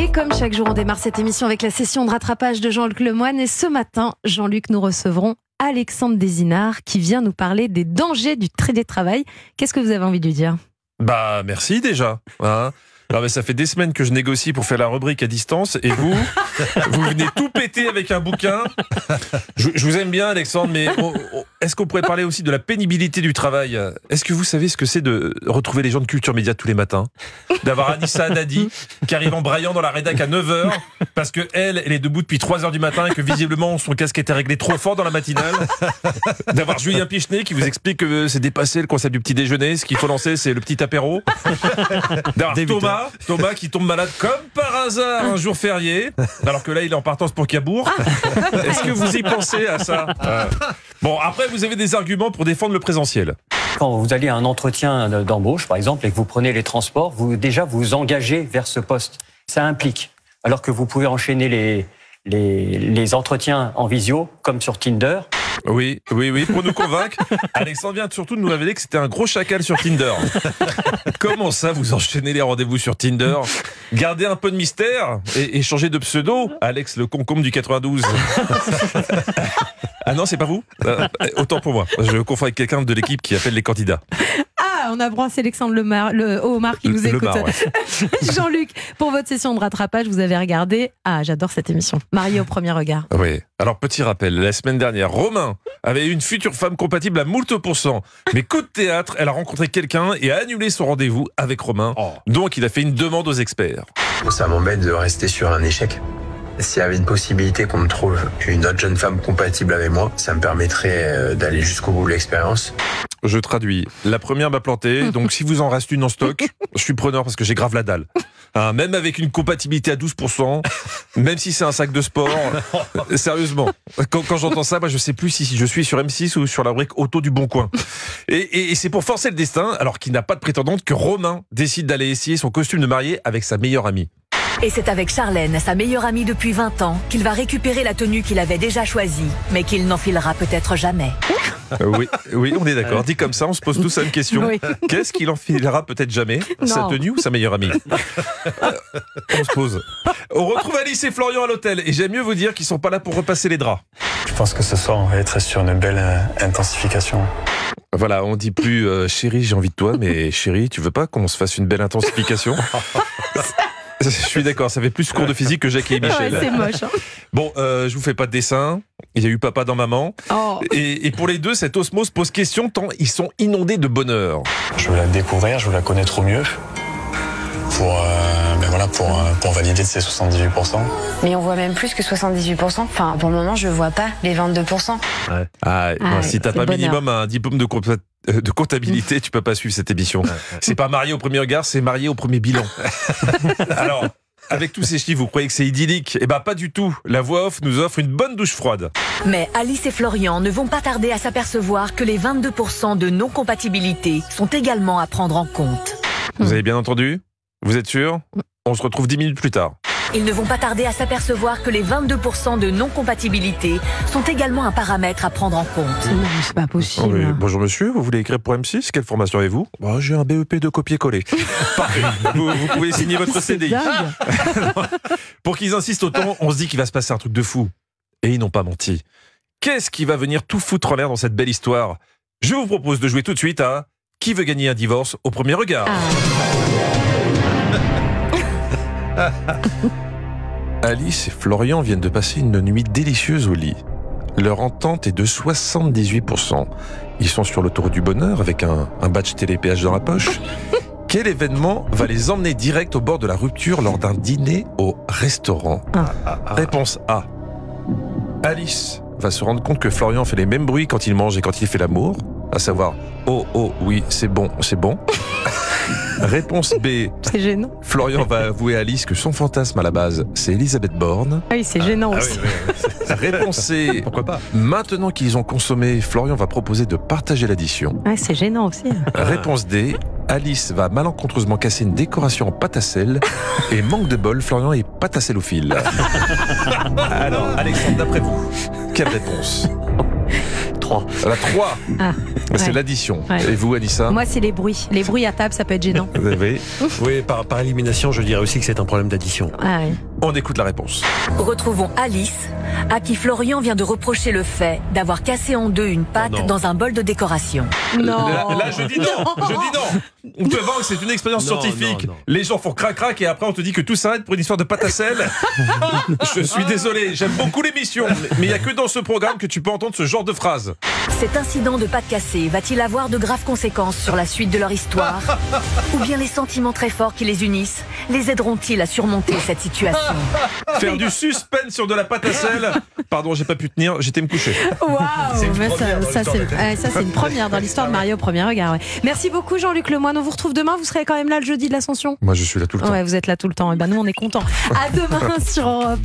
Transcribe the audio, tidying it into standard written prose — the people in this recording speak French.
Et comme chaque jour, on démarre cette émission avec la session de rattrapage de Jean-Luc Lemoyne. Et ce matin, Jean-Luc, nous recevrons Alexandre Désinard qui vient nous parler des dangers du télétravail. Qu'est-ce que vous avez envie de lui dire ? Bah merci déjà. Hein. Alors, mais ça fait des semaines que je négocie pour faire la rubrique à distance et vous venez tout péter avec un bouquin. Je vous aime bien Alexandre, mais est-ce qu'on pourrait parler aussi de la pénibilité du travail ? Est-ce que vous savez ce que c'est de retrouver les gens de Culture Média tous les matins ? D'avoir Anissa Haddadi qui arrive en braillant dans la rédac à 9h parce qu'elle est debout depuis 3h du matin et que visiblement son casque était réglé trop fort dans la matinale. D'avoir Julien Pichenet qui vous explique que c'est dépassé le concept du petit déjeuner, ce qu'il faut lancer c'est le petit apéro. D'avoir Thomas qui tombe malade comme par hasard un jour férié, alors que là il est en partance pour Cabourg. Est-ce que vous y pensez à ça ? Bon, après vous avez des arguments pour défendre le présentiel. Quand vous allez à un entretien d'embauche, par exemple, et que vous prenez les transports, vous vous engagez vers ce poste. Ça implique. Alors que vous pouvez enchaîner les entretiens en visio, comme sur Tinder. Oui, pour nous convaincre, Alexandre vient surtout de nous révéler que c'était un gros chacal sur Tinder. Comment ça, vous enchaînez les rendez-vous sur Tinder ? Gardez un peu de mystère et changez de pseudo, Alex le concombre du 92. Ah non, c'est pas vous ? Autant pour moi, je confonds avec quelqu'un de l'équipe qui appelle les candidats. On embrasse Alexandre Omar qui nous écoute. Ouais. Jean-Luc, pour votre session de rattrapage, vous avez regardé... Ah, j'adore cette émission. Marié au premier regard. Oui. Alors, petit rappel, la semaine dernière, Romain avait une future femme compatible à moult %. Mais coup de théâtre, elle a rencontré quelqu'un et a annulé son rendez-vous avec Romain. Donc, il a fait une demande aux experts. Ça m'embête de rester sur un échec. S'il y avait une possibilité qu'on me trouve une autre jeune femme compatible avec moi, ça me permettrait d'aller jusqu'au bout de l'expérience. Je traduis. La première m'a planté, donc si vous en reste une en stock, je suis preneur parce que j'ai grave la dalle. Hein, même avec une compatibilité à 12%, même si c'est un sac de sport, sérieusement. Quand j'entends ça, moi je sais plus si je suis sur M6 ou sur la rubrique auto du Bon Coin. Et c'est pour forcer le destin, alors qu'il n'a pas de prétendante, que Romain décide d'aller essayer son costume de mariée avec sa meilleure amie. Et c'est avec Charlène, sa meilleure amie depuis 20 ans, qu'il va récupérer la tenue qu'il avait déjà choisie, mais qu'il n'enfilera peut-être jamais. Oui, on est d'accord. Dit comme ça, on se pose tous une question. Oui. Qu'est-ce qu'il enfilera peut-être jamais ? Sa tenue ou sa meilleure amie ? On se pose. On retrouve Alice et Florian à l'hôtel. Et j'aime mieux vous dire qu'ils sont pas là pour repasser les draps. Je pense que ce soir, on va être sur une belle intensification. Voilà, on dit plus chérie, j'ai envie de toi, mais chérie, tu veux pas qu'on se fasse une belle intensification ? Je suis d'accord, ça fait plus cours de physique que Jacques et Michel. Ouais, c'est moche. Hein. Bon, je vous fais pas de dessin. Il y a eu papa dans maman. Et pour les deux, cette osmose pose question tant ils sont inondés de bonheur. Je veux la découvrir, je veux la connaître au mieux. Pour valider ces 78%. Mais on voit même plus que 78%. Enfin, pour le moment, je vois pas les 22%. Ouais. Si t'as pas minimum un diplôme de comptabilité, tu peux pas suivre cette émission. C'est pas marié au premier regard, c'est marié au premier bilan. Alors, avec tous ces chiffres, vous croyez que c'est idyllique ? Eh ben pas du tout. La voix off nous offre une bonne douche froide. Mais Alice et Florian ne vont pas tarder à s'apercevoir que les 22% de non-compatibilité sont également à prendre en compte. Vous avez bien entendu ? Vous êtes sûr ? On se retrouve 10 minutes plus tard. Ils ne vont pas tarder à s'apercevoir que les 22% de non-compatibilité sont également un paramètre à prendre en compte. Non, c'est pas possible. Bonjour monsieur, vous voulez écrire pour M6 ? Quelle formation avez-vous ? J'ai un BEP de copier-coller. Parfait. Vous pouvez signer votre CDI. Pour qu'ils insistent autant, on se dit qu'il va se passer un truc de fou. Et ils n'ont pas menti. Qu'est-ce qui va venir tout foutre en l'air dans cette belle histoire ? Je vous propose de jouer tout de suite à Qui veut gagner un divorce au premier regard ? Alice et Florian viennent de passer une nuit délicieuse au lit. Leur entente est de 78%. Ils sont sur l'autoroute du bonheur avec un badge télépéage dans la poche. Quel événement va les emmener direct au bord de la rupture lors d'un dîner au restaurant ? Réponse A. Alice va se rendre compte que Florian fait les mêmes bruits quand il mange et quand il fait l'amour, à savoir « Oh, oui, c'est bon ». Réponse B. C'est gênant. Florian va avouer à Alice que son fantasme à la base, c'est Elisabeth Borne. Oui, c'est gênant aussi. Oui. Réponse C. Pourquoi pas ? Maintenant qu'ils ont consommé, Florian va proposer de partager l'addition. C'est gênant aussi. Réponse D. Alice va malencontreusement casser une décoration en pâte à sel et manque de bol, Florian est pâte à sellophile. Alors, Alexandre, d'après vous, quelle réponse ? 3. La 3, Ah, c'est ouais. l'addition. Ouais. Et vous, Anissa? Moi, c'est les bruits. Les bruits à table, ça peut être gênant. Oui. Oui, par élimination, je dirais aussi que c'est un problème d'addition. Ah, oui. On écoute la réponse. Retrouvons Alice, à qui Florian vient de reprocher le fait d'avoir cassé en deux une pâte non. dans un bol de décoration. Non. Là, je dis non. Je dis non. On te vend que c'est une expérience Non, scientifique. non. Les gens font crac-crac et après on te dit que tout s'arrête pour une histoire de pâte à sel. Je suis désolé, j'aime beaucoup l'émission, mais il n'y a que dans ce programme que tu peux entendre ce genre de phrase. Cet incident de pâte cassée va-t-il avoir de graves conséquences sur la suite de leur histoire? Ou bien les sentiments très forts qui les unissent les aideront-ils à surmonter cette situation? Faire du suspense sur de la pâte à sel. Pardon, j'ai pas pu tenir, j'étais me coucher. Waouh, mais ça première c'est une première dans l'histoire de Mario au premier regard. Ouais. Merci beaucoup Jean-Luc Lemoyne. On vous retrouve demain. Vous serez quand même là le jeudi de l'Ascension. Moi, je suis là tout le temps. Ouais, vous êtes là tout le temps. Et ben nous, on est contents. À demain sur Europe 1.